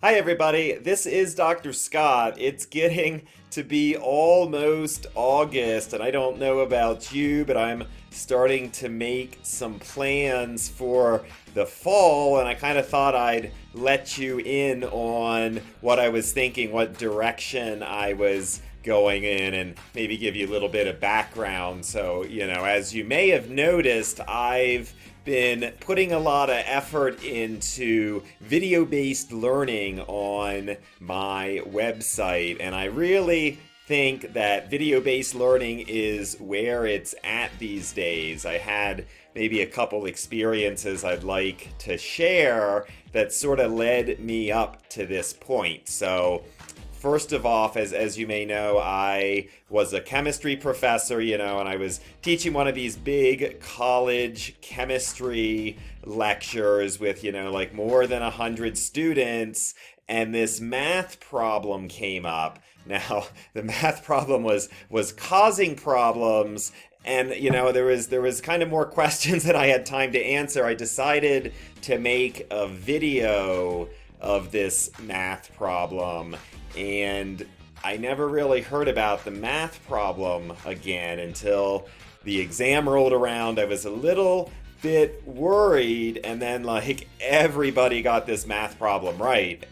Hi, everybody. This is Dr. Scott. It's getting to be almost August, and I don't know about you, but I'm starting to make some plans for the fall, and I kind of thought I'd let you in on what I was thinking, what direction I was going in, and maybe give you a little bit of background. So, as you may have noticed, I've been putting a lot of effort into video-based learning on my website, and I really think that video-based learning is where it's at these days. I had maybe a couple experiences I'd like to share that sort of led me up to this point. So first of all, as you may know, I was a chemistry professor, and I was teaching one of these big college chemistry lectures with, like more than 100 students, and this math problem came up. Now, the math problem was causing problems, and there was kind of more questions than I had time to answer. I decided to make a video of this math problem, and I never really heard about the math problem again until the exam rolled around. I was a little bit worried, and then like everybody got this math problem right,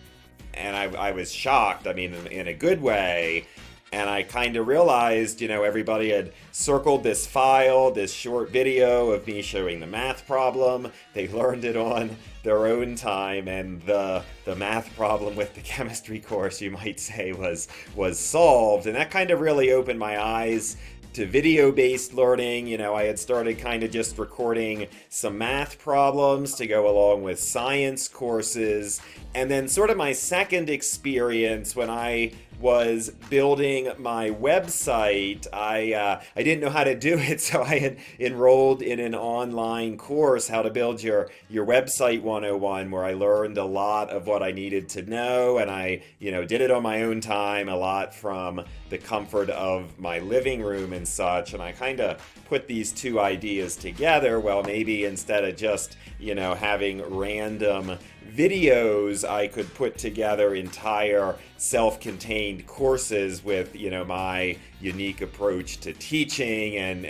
and I was shocked. I mean, in a good way. And I kind of realized, everybody had circled this file, this short video of me showing the math problem. They learned it on their own time, and the math problem with the chemistry course, you might say, was solved. And that kind of really opened my eyes to video-based learning. I had started kind of just recording some math problems to go along with science courses. And then sort of my second experience when I was building my website, I didn't know how to do it, so I had enrolled in an online course, How to Build Your Website 101, where I learned a lot of what I needed to know, and I did it on my own time, a lot from the comfort of my living room and such. And I kind of put these two ideas together. Well, maybe instead of just having random videos, I could put together entire self-contained courses with my unique approach to teaching, and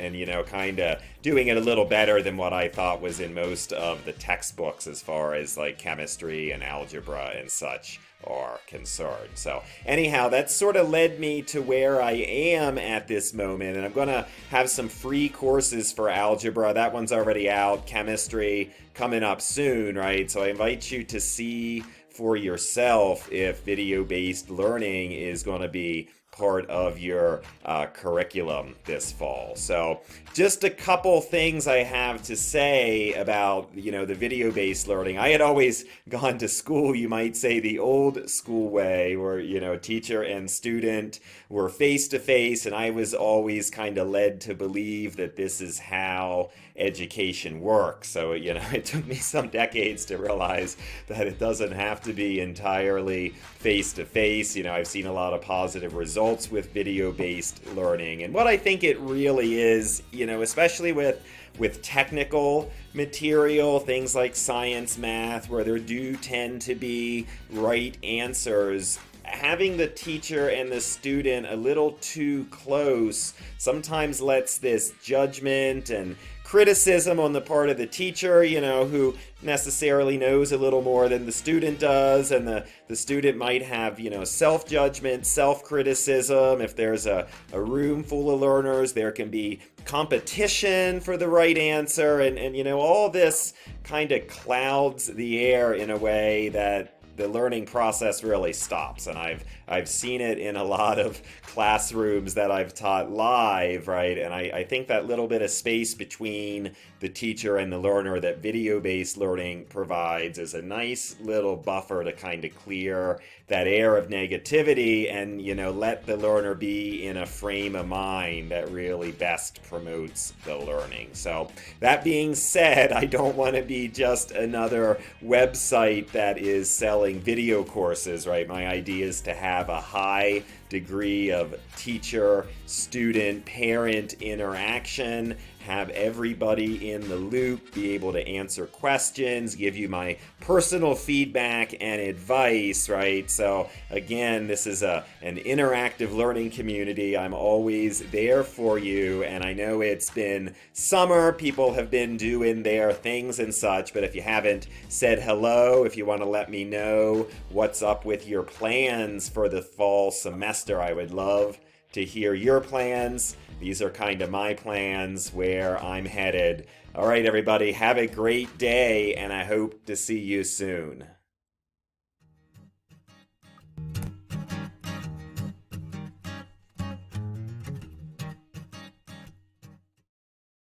kind of doing it a little better than what I thought was in most of the textbooks as far as like chemistry and algebra and such are concerned. So anyhow, that sort of led me to where I am at this moment, and I'm going to have some free courses for algebra. That one's already out. Chemistry coming up soon, right? So I invite you to see for yourself if video-based learning is going to be part of your curriculum this fall. So just a couple things I have to say about the video-based learning. I had always gone to school, you might say, the old school way, where teacher and student were face to face, and I was always kind of led to believe that this is how education works. So it took me some decades to realize that it doesn't have to be entirely face to face. I've seen a lot of positive results with video-based learning, and what I think it really is, especially with technical material, things like science, math, where there do tend to be right answers, having the teacher and the student a little too close sometimes lets this judgment and criticism on the part of the teacher, who necessarily knows a little more than the student does, and the student might have, self-judgment, self-criticism. If there's a room full of learners, there can be competition for the right answer, and all this kind of clouds the air in a way that the learning process really stops. And I've seen it in a lot of classrooms that I've taught live, right? And I think that little bit of space between the teacher and the learner that video-based learning provides is a nice little buffer to kind of clear that air of negativity and, let the learner be in a frame of mind that really best promotes the learning. So that being said, I don't want to be just another website that is selling video courses, right? My idea is to have a high degree of teacher, student, parent interaction, have everybody in the loop, be able to answer questions, give you my personal feedback and advice, right? So again, this is an interactive learning community. I'm always there for you, and I know it's been summer, people have been doing their things and such, but if you haven't said hello, if you want to let me know what's up with your plans for the fall semester, I would love to hear your plans. These are kind of my plans, where I'm headed. All right, everybody, have a great day, and I hope to see you soon.